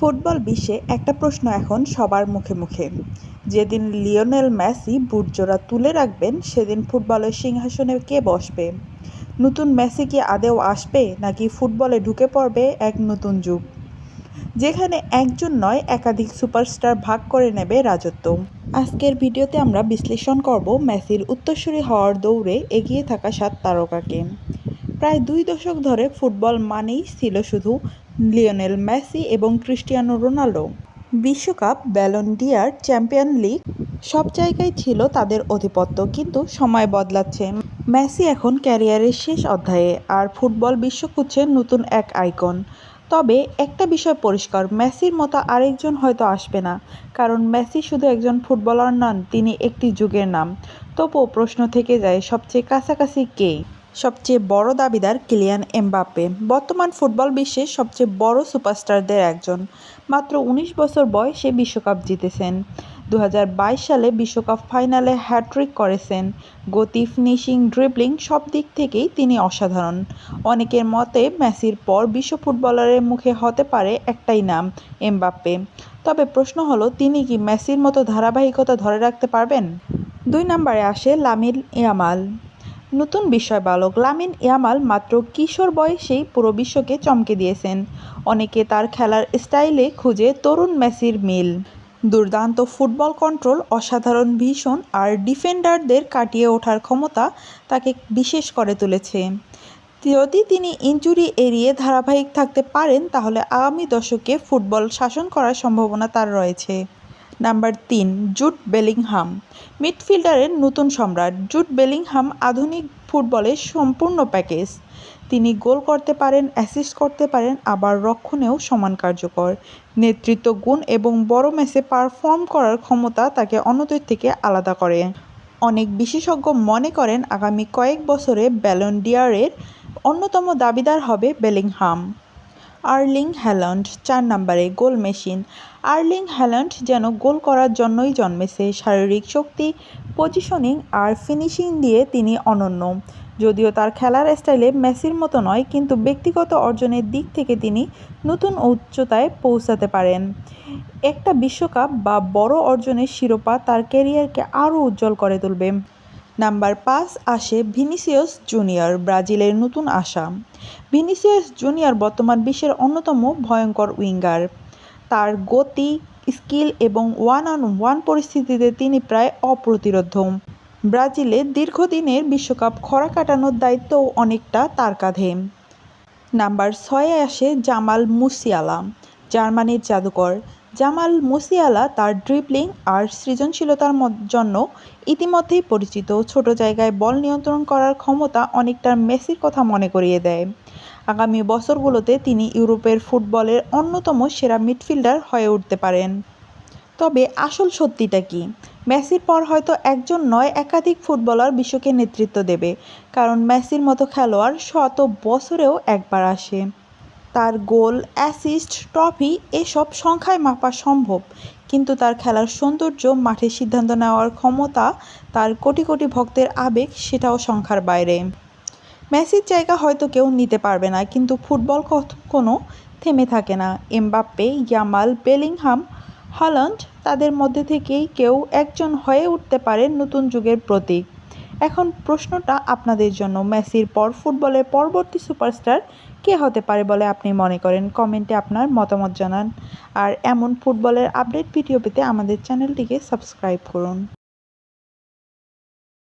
Football বিশ্বে একটা প্রশ্ন এখন সবার মুখে মুখে। যেদিন লিওনেল মেসি বুটজোড়া তুলে রাখবেন সেদিন ফুটবলের সিংহাসনে কে বসবে? নতুন মেসি কি আদৌ আসবে, নাকি ফুটবলে ঢুকে পড়বে এক নতুন যুগ যেখানে একজন নয় একাধিক সুপারস্টার ভাগ করে নেবে রাজত্ব? আজকের ভিডিওতে আমরা বিশ্লেষণ করব মেসির উত্তরসূরি হওয়ার দৌড়ে এগিয়ে থাকা 7 তারকাকে। প্রায় 2 দশক ধরে ফুটবল মানেই ছিল শুধু লিওনেল মেসি এবং ক্রিস্টিয়ানো রোনাল্ডো। বিশ্বকাপ, ব্যালন ডি'অর, চ্যাম্পিয়ন লিগ সব জায়গায় ছিল তাদের আধিপত্য, কিন্তু সময় বদলাচ্ছে। মেসি এখন ক্যারিয়ারের শেষ অধ্যায়ে, আর ফুটবল বিশ্ব খুঁজছে নতুন এক আইকন। তবে একটা বিষয় পরিষ্কার, মেসির মতো আরেকজন হয়তো আসবে না, কারণ মেসি শুধু একজন ফুটবলার নন, তিনি একটি যুগের নাম। তবুও প্রশ্ন থেকে যায়, সবচেয়ে কাছাকাছি কে? সবচেয়ে বড় দাবিদার কিলিয়ান এমবাপ্পে, বর্তমান ফুটবল বিশ্বের সবচেয়ে বড় সুপারস্টারদের একজন। মাত্র 19 বছর বয়সে বিশ্বকাপ জিতেছেন। 2022 সালে বিশ্বকাপ ফাইনালে হ্যাট্রিক করেছেন। গতি, ফিনিশিং, ড্রিবলিং সব দিক থেকেই তিনি অসাধারণ। অনেকের মতে মেসির পর বিশ্ব ফুটবলারের মুখে হতে পারে একটাই নাম, এমবাপ্পে। তবে প্রশ্ন হলো, তিনি কি মেসির মতো ধারাবাহিকতা ধরে রাখতে পারবেন? 2 নম্বরে আসে লামিন ইয়ামাল। নতুন বিস্ময় বালক লামিন ইয়ামাল মাত্র কিশোর বয়সেই পুরো বিশ্বকে চমকে দিয়েছেন। অনেকে তার খেলার স্টাইলে খুঁজে তরুণ মেসির মিল। দুর্দান্ত ফুটবল কন্ট্রোল, অসাধারণ ভিশন আর ডিফেন্ডারদের কাটিয়ে ওঠার ক্ষমতা তাকে বিশেষ করে তুলেছে। যদি তিনি ইনজুরি এড়িয়ে ধারাবাহিক থাকতে পারেন, তাহলে আগামী দশকে ফুটবল শাসন করার সম্ভাবনা তার রয়েছে। Number 3, Jude Bellingham. মিডফিল্ডারের নতুন সম্রাট জুড বেলিংহাম আধুনিক ফুটবলের সম্পূর্ণ প্যাকেজ। তিনি গোল করতে পারেন, অ্যাসিস্ট করতে পারেন, আবার রক্ষণেও সমান কার্যকর। নেতৃত্ব গুণ এবং বড় ম্যাচে পারফর্ম করার ক্ষমতা তাকে অন্যদের থেকে আলাদা করে। অনেক বিশেষজ্ঞ মনে করেন আগামী কয়েক বছরে ব্যালন ডি'অরের অন্যতম দাবিদার হবে বেলিংহাম। আর্লিং হ্যালান্ড 4 নম্বরে, গোল মেশিন। আর্লিং হ্যালান্ড যেন গোল করার জন্যই জন্মেছে। শারীরিক শক্তি, পজিশনিং আর ফিনিশিং দিয়ে তিনি অনন্য। যদিও তার খেলার স্টাইলে মেসির মতো নয়, কিন্তু ব্যক্তিগত অর্জনের দিক থেকে তিনি নতুন উচ্চতায় পৌঁছাতে পারেন। একটা বিশ্বকাপ বা বড় অর্জনের শিরোপা তার ক্যারিয়ারকে আরও উজ্জ্বল করে তুলবে। নাম্বার 5 আসে ভিনিসিয়াস জুনিয়র, ব্রাজিলের নতুন আশা। ভিনিসিয়াস জুনিয়র বর্তমান বিশ্বের অন্যতম ভয়ঙ্কর উইঙ্গার। তার গতি, স্কিল এবং ওয়ান-অন-ওয়ান পরিস্থিতিতে তিনি প্রায় অপ্রতিরোধ্য। ব্রাজিলের দীর্ঘদিনের বিশ্বকাপ খরা কাটানোর দায়িত্বও অনেকটা তার কাঁধে। নাম্বার 6 আসে জামাল মুসিয়ালা, জার্মানির জাদুকর। জামাল মুসিয়ালা তার ড্রিবলিং আর সৃজনশীলতার জন্য ইতিমধ্যেই পরিচিত। ছোট জায়গায় বল নিয়ন্ত্রণ করার ক্ষমতা অনেকটা মেসির কথা মনে করিয়ে দেয়। আগামী বছরগুলোতে তিনি ইউরোপের ফুটবলের অন্যতম সেরা মিডফিল্ডার হয়ে উঠতে পারেন। তবে আসল সত্যিটা কি? মেসির পর হয়তো একজন নয় একাধিক ফুটবলার বিশ্বকে নেতৃত্ব দেবে, কারণ মেসির মতো খেলোয়াড় শত বছরেও একবার আসে। তার গোল, অ্যাসিস্ট, ট্রফি এসব সংখ্যায় মাপা সম্ভব, কিন্তু তার খেলার সৌন্দর্য, মাঠে সিদ্ধান্ত নেওয়ার ক্ষমতা, তার কোটি কোটি ভক্তের আবেগ, সেটাও সংখ্যার বাইরে। মেসির জায়গা হয়তো কেউ নিতে পারবে না, কিন্তু ফুটবল কখনো থেমে থাকে না। এমবাপ্পে, ইয়ামাল, বেলিংহাম, হল্যান্ড, তাদের মধ্যে থেকেই কেউ একজন হয়ে উঠতে পারে নতুন যুগের প্রতীক। এখন প্রশ্নটা আপনাদের জন্য, মেসির পর ফুটবলের পরবর্তী সুপারস্টার কে হতে পারে বলে আপনি মনে করেন? কমেন্টে আপনার মতামত জানান। আর এমন ফুটবলের আপডেট ভিডিও পেতে আমাদের চ্যানেলটিকে সাবস্ক্রাইব করুন।